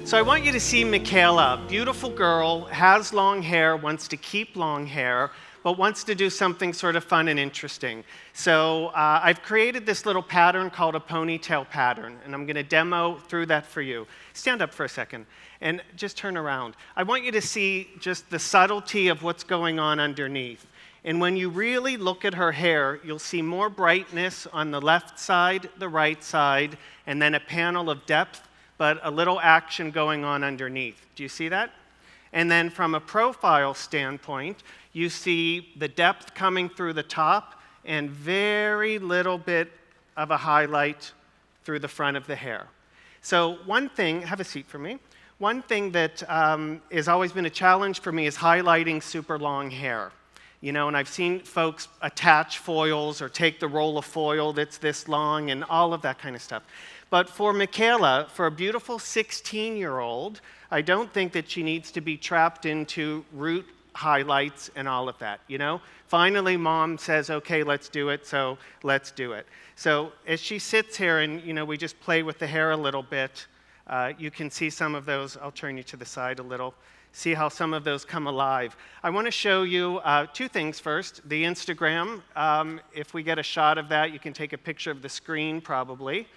So I want you to see Michaela, beautiful girl, has long hair, wants to keep long hair, but wants to do something sort of fun and interesting. So I've created this little pattern called a ponytail pattern, and I'm going to demo through that for you. Stand up for a second and just turn around. I want you to see just the subtlety of what's going on underneath. And when you really look at her hair, you'll see more brightness on the left side, the right side, and then a panel of depth, but a little action going on underneath. Do you see that? And then from a profile standpoint, you see the depth coming through the top and very little bit of a highlight through the front of the hair. So one thing, have a seat for me. One thing that has always been a challenge for me is highlighting super long hair. You know, and I've seen folks attach foils or take the roll of foil that's this long and all of that kind of stuff. But for Michaela, for a beautiful 16-year-old, I don't think that she needs to be trapped into root highlights and all of that, you know? Finally, mom says, okay, let's do it, so let's do it. So as she sits here and, you know, we just play with the hair a little bit, you can see some of those. I'll turn you to the side a little. See how some of those come alive. I want to show you two things first. The Instagram, if we get a shot of that, you can take a picture of the screen probably.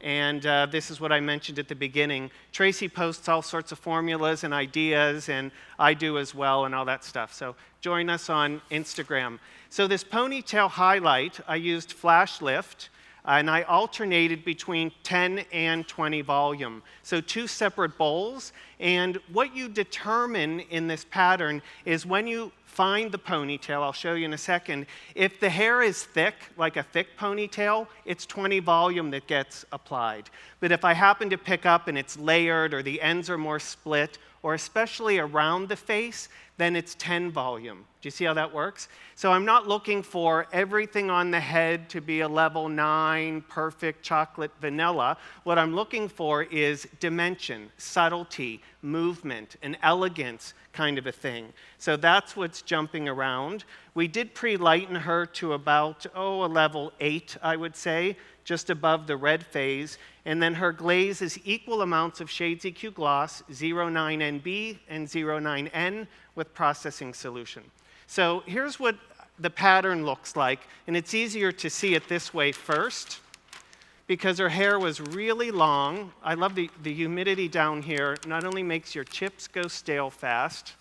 And this is what I mentioned at the beginning. Tracy posts all sorts of formulas and ideas, and I do as well, and all that stuff. So join us on Instagram. So this ponytail highlight, I used flash lift, and I alternated between 10 and 20 volume. So two separate bowls. And what you determine in this pattern is when you find the ponytail, I'll show you in a second, if the hair is thick, like a thick ponytail, it's 20 volume that gets applied. But if I happen to pick up and it's layered or the ends are more split, or especially around the face, then it's 10 volume. Do you see how that works? So I'm not looking for everything on the head to be a level 9, perfect chocolate vanilla. What I'm looking for is dimension, subtlety, movement, and elegance kind of a thing. So that's what's jumping around. We did pre-lighten her to about, a level 8, I would say, just above the red phase. And then her glaze is equal amounts of Shades EQ Gloss, 09NB and 09N with processing solution. So here's what the pattern looks like, and it's easier to see it this way first because her hair was really long. I love the humidity down here. Not only makes your chips go stale fast.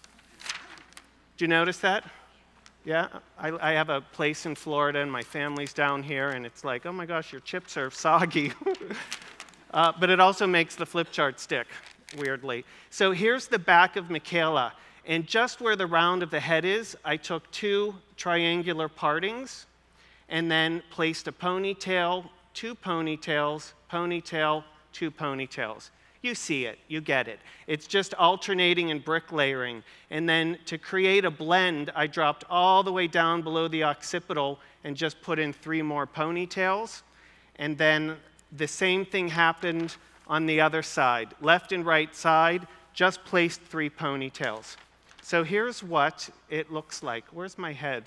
Do you notice that? Yeah, I have a place in Florida and my family's down here, and it's like, oh my gosh, your chips are soggy. But it also makes the flip chart stick, weirdly. So here's the back of Michaela. And just where the round of the head is, I took two triangular partings and then placed a ponytail, two ponytails, ponytail, two ponytails. You see it, you get it. It's just alternating and bricklayering. And then to create a blend, I dropped all the way down below the occipital and just put in 3 more ponytails. And then the same thing happened on the other side. Left and right side, just placed 3 ponytails. So here's what it looks like. Where's my head?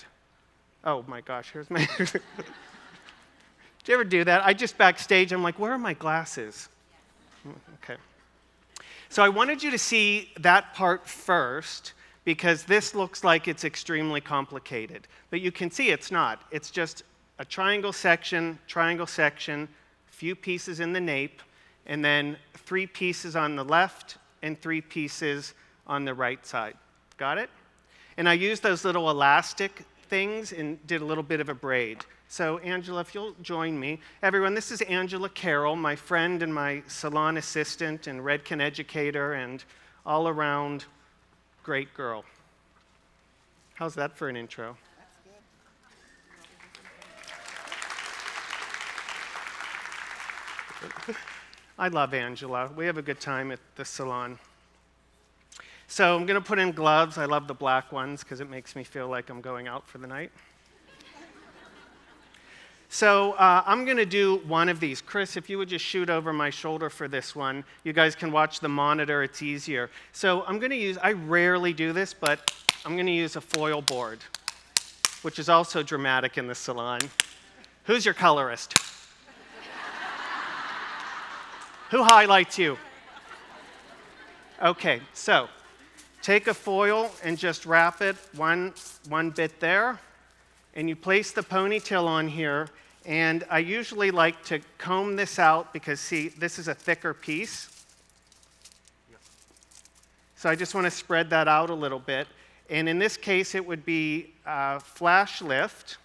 Oh my gosh, here's my head. Did you ever do that? I just backstage, I'm like, where are my glasses? Okay. So I wanted you to see that part first because this looks like it's extremely complicated. But you can see it's not. It's just a triangle section, few pieces in the nape, and then 3 pieces on the left and 3 pieces on the right side. Got it? And I used those little elastic things and did a little bit of a braid. So Angela, if you'll join me. Everyone, this is Angela Carroll, my friend and my salon assistant and Redken educator and all around great girl. How's that for an intro? That's good. I love Angela. We have a good time at the salon. So I'm going to put in gloves. I love the black ones because it makes me feel like I'm going out for the night. So I'm going to do one of these. Chris, if you would just shoot over my shoulder for this one. You guys can watch the monitor. It's easier. So I'm going to use, I rarely do this, but I'm going to use a foil board, which is also dramatic in the salon. Who's your colorist? Who highlights you? Okay, so take a foil and just wrap it one bit there, and you place the ponytail on here, and I usually like to comb this out because, see, this is a thicker piece. So I just want to spread that out a little bit. And in this case, it would be flash lift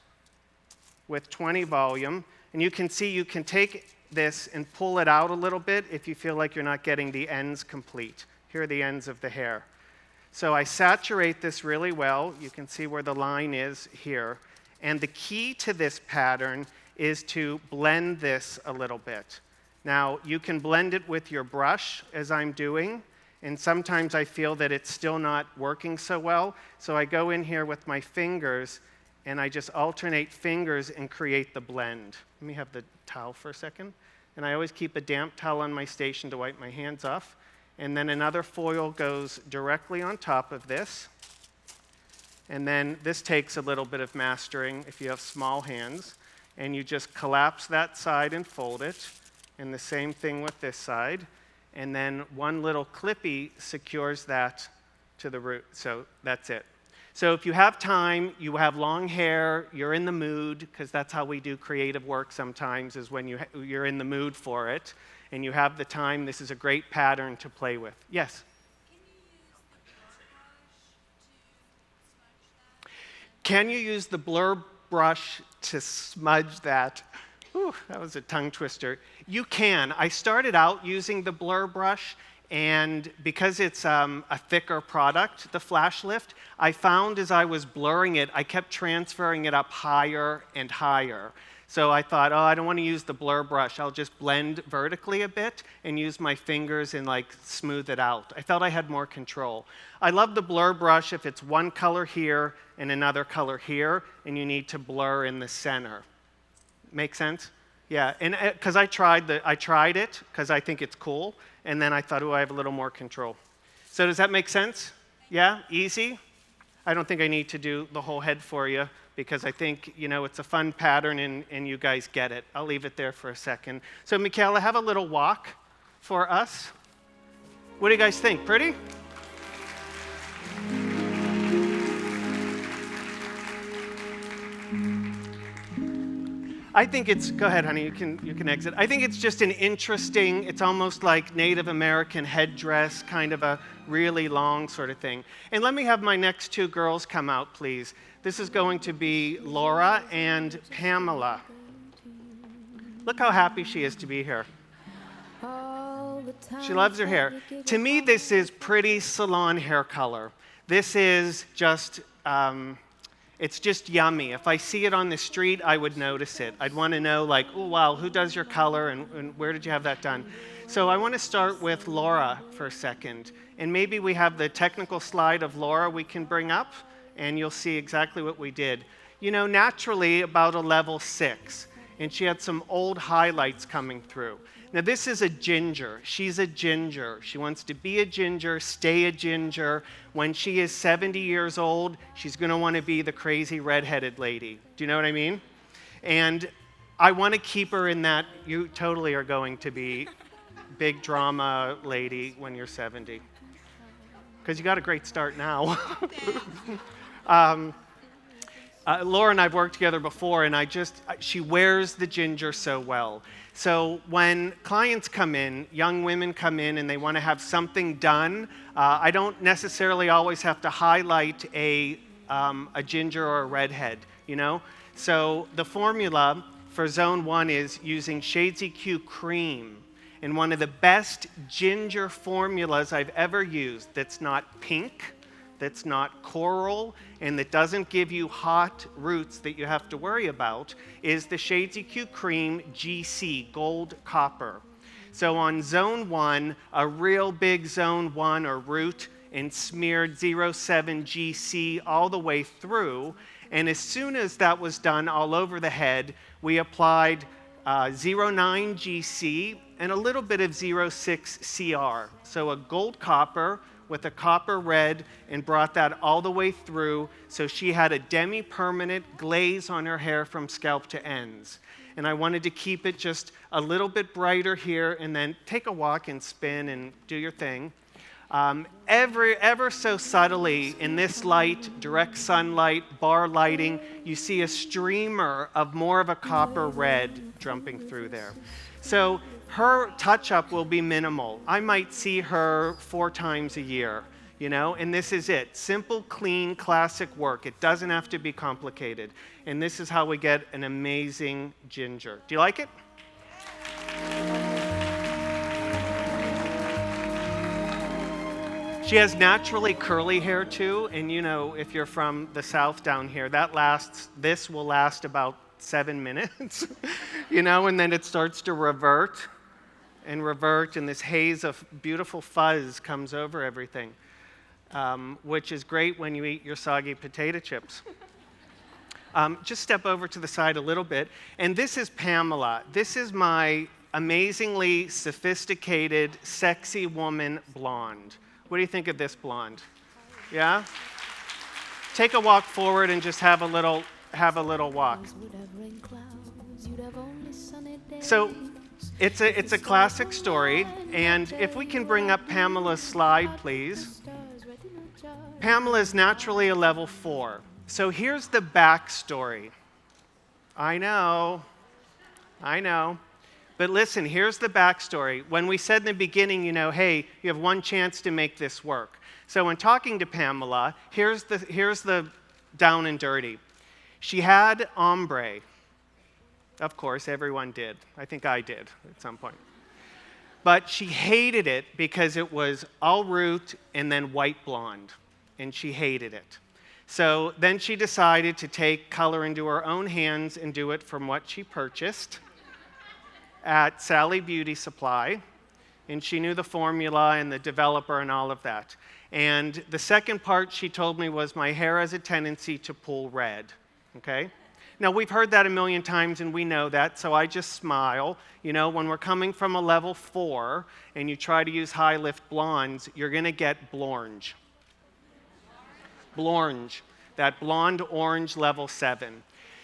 with 20 volume. And you can see you can take this and pull it out a little bit if you feel like you're not getting the ends complete. Here are the ends of the hair. So I saturate this really well. You can see where the line is here. And the key to this pattern is to blend this a little bit. Now, you can blend it with your brush, as I'm doing, and sometimes I feel that it's still not working so well. So I go in here with my fingers, and I just alternate fingers and create the blend. Let me have the towel for a second. And I always keep a damp towel on my station to wipe my hands off. And then another foil goes directly on top of this. And then this takes a little bit of mastering if you have small hands. And you just collapse that side and fold it. And the same thing with this side. And then one little clippy secures that to the root. So that's it. So if you have time, you have long hair, you're in the mood, because that's how we do creative work sometimes, is when you're in the mood for it, and you have the time, this is a great pattern to play with. Yes? Can you use the blur brush to smudge that? Whew, that was a tongue twister. You can. I started out using the blur brush, and because it's a thicker product, the flash lift, I found as I was blurring it, I kept transferring it up higher and higher. So I thought, oh, I don't want to use the blur brush. I'll just blend vertically a bit and use my fingers and like smooth it out. I felt I had more control. I love the blur brush if it's one color here and another color here, and you need to blur in the center. Make sense? Yeah, and because I tried it because I think it's cool, and then I thought, oh, I have a little more control. So does that make sense? Yeah, easy? I don't think I need to do the whole head for you because I think, you know, it's a fun pattern and you guys get it. I'll leave it there for a second. So Michaela, have a little walk for us. What do you guys think? Pretty? I think it's, go ahead, honey, you can exit. I think it's just an interesting, it's almost like Native American headdress, kind of a really long sort of thing. And let me have my next two girls come out, please. This is going to be Laura and Pamela. Look how happy she is to be here. She loves her hair. To me, this is pretty salon hair color. This is just, it's just yummy. If I see it on the street, I would notice it. I'd want to know, like, oh, wow, who does your color and where did you have that done? So I want to start with Laura for a second. And maybe we have the technical slide of Laura we can bring up, and you'll see exactly what we did. You know, naturally, about a level 6. And she had some old highlights coming through. Now, this is a ginger. She's a ginger. She wants to be a ginger, stay a ginger. When she is 70 years old, she's going to want to be the crazy redheaded lady. Do you know what I mean? And I want to keep her in that. You totally are going to be big drama lady when you're 70. Because you got a great start now. Laura and I've worked together before, and she wears the ginger so well. So when clients come in, young women come in, and they want to have something done, I don't necessarily always have to highlight a ginger or a redhead, you know? So the formula for Zone 1 is using Shades EQ Cream. And one of the best ginger formulas I've ever used that's not pink, that's not coral, and that doesn't give you hot roots that you have to worry about is the Shades EQ Cream GC, Gold Copper. So on Zone 1, a real big Zone 1 or root, and smeared 07 GC all the way through. And as soon as that was done all over the head, we applied 09 GC and a little bit of 06 CR. So a gold copper with a copper red, and brought that all the way through, so she had a demi-permanent glaze on her hair from scalp to ends. And I wanted to keep it just a little bit brighter here, and then take a walk and spin and do your thing. Ever so subtly, in this light, direct sunlight, bar lighting, you see a streamer of more of a copper red jumping through there. So her touch-up will be minimal. I might see her 4 times a year, you know, and this is it. Simple, clean, classic work. It doesn't have to be complicated. And this is how we get an amazing ginger. Do you like it? She has naturally curly hair too, and you know, if you're from the South down here, this will last about 7 minutes, you know, and then it starts to revert, and this haze of beautiful fuzz comes over everything, which is great when you eat your soggy potato chips. Just step over to the side a little bit, and this is Pamela. This is my amazingly sophisticated, sexy woman blonde. What do you think of this blonde? Yeah? Take a walk forward and just have a little walk. So it's a classic story, and if we can bring up Pamela's slide, please. Pamela is naturally a level 4. So here's the backstory. I know. But listen, here's the backstory. When we said in the beginning, you know, hey, you have one chance to make this work. So when talking to Pamela, here's the down and dirty. She had ombre. Of course, everyone did. I think I did at some point. But she hated it because it was all root and then white blonde, and she hated it. So then she decided to take color into her own hands and do it from what she purchased at Sally Beauty Supply, and she knew the formula and the developer and all of that. And the second part she told me was my hair has a tendency to pull red, okay? Now, we've heard that a million times and we know that, so I just smile. You know, when we're coming from a level 4 and you try to use high lift blondes, you're gonna get blonge. Blonge, that blonde orange level 7.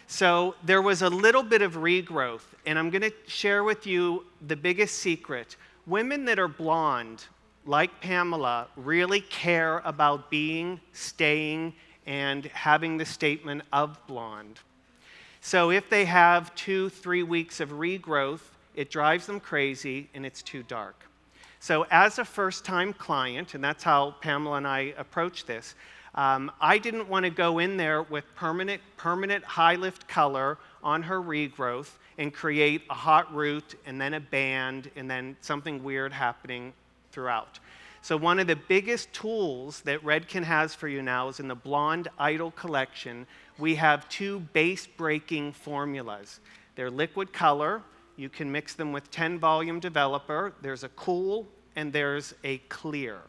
So there was a little bit of regrowth, and I'm going to share with you the biggest secret. Women that are blonde, like Pamela, really care about being, staying, and having the statement of blonde. So if they have 2-3 weeks of regrowth, it drives them crazy, and it's too dark. So as a first-time client, and that's how Pamela and I approach this, I didn't want to go in there with permanent high lift color on her regrowth and create a hot root and then a band and then something weird happening throughout. So one of the biggest tools that Redken has for you now is in the Blonde Idol collection, we have 2 base-breaking formulas. They're liquid color. You can mix them with 10 volume developer. There's a cool and there's a clear.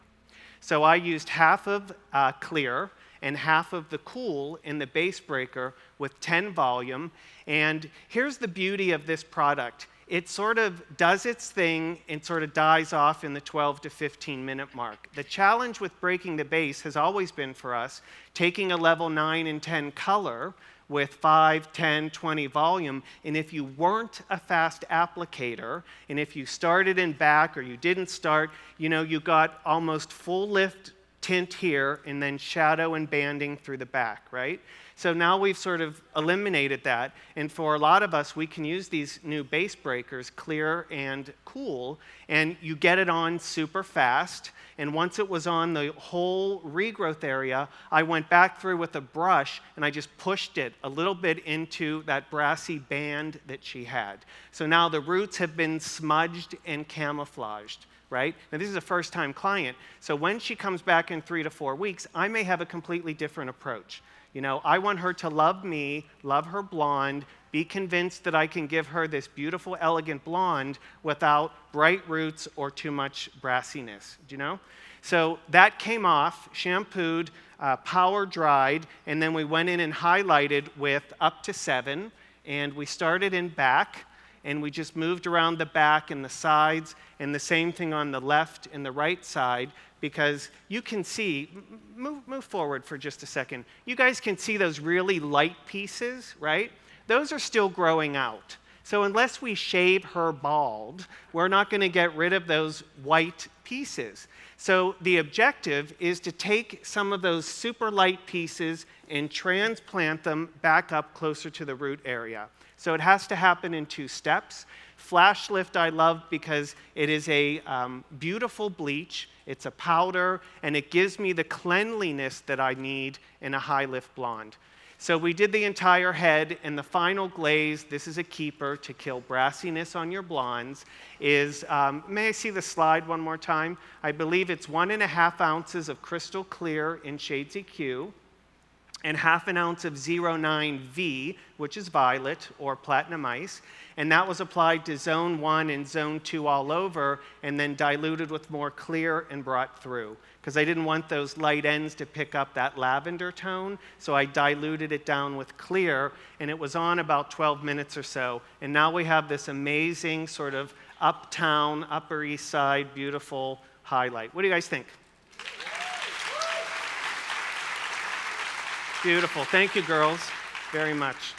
So I used half of clear and half of the cool in the base breaker with 10 volume. And here's the beauty of this product. It sort of does its thing and sort of dies off in the 12 to 15 minute mark. The challenge with breaking the base has always been for us taking a level 9 and 10 color with 5, 10, 20 volume, and if you weren't a fast applicator, and if you started in back or you didn't start, you know, you got almost full lift tint here and then shadow and banding through the back, right? So now we've sort of eliminated that, and for a lot of us, we can use these new base breakers, clear and cool, and you get it on super fast, and once it was on the whole regrowth area, I went back through with a brush, and I just pushed it a little bit into that brassy band that she had. So now the roots have been smudged and camouflaged. Right? Now, this is a first-time client, so when she comes back in 3 to 4 weeks, I may have a completely different approach. You know, I want her to love me, love her blonde, be convinced that I can give her this beautiful, elegant blonde without bright roots or too much brassiness, do you know? So that came off, shampooed, power dried, and then we went in and highlighted with up to 7, and we started in back, and we just moved around the back and the sides, and the same thing on the left and the right side, because you can see, move forward for just a second. You guys can see those really light pieces, right? Those are still growing out. So unless we shave her bald, we're not going to get rid of those white pieces. So the objective is to take some of those super light pieces and transplant them back up closer to the root area. So it has to happen in 2 steps. Flash Lift I love because it is a beautiful bleach, it's a powder, and it gives me the cleanliness that I need in a high lift blonde. So we did the entire head, and the final glaze, this is a keeper to kill brassiness on your blondes, is, may I see the slide one more time? I believe it's 1.5 ounces of crystal clear in shades EQ, and 1/2 ounce of 09V, which is violet or platinum ice, and that was applied to zone 1 and zone 2 all over, and then diluted with more clear and brought through. Because I didn't want those light ends to pick up that lavender tone, so I diluted it down with clear, and it was on about 12 minutes or so. And now we have this amazing sort of uptown, Upper East Side, beautiful highlight. What do you guys think? Beautiful. Thank you, girls, very much.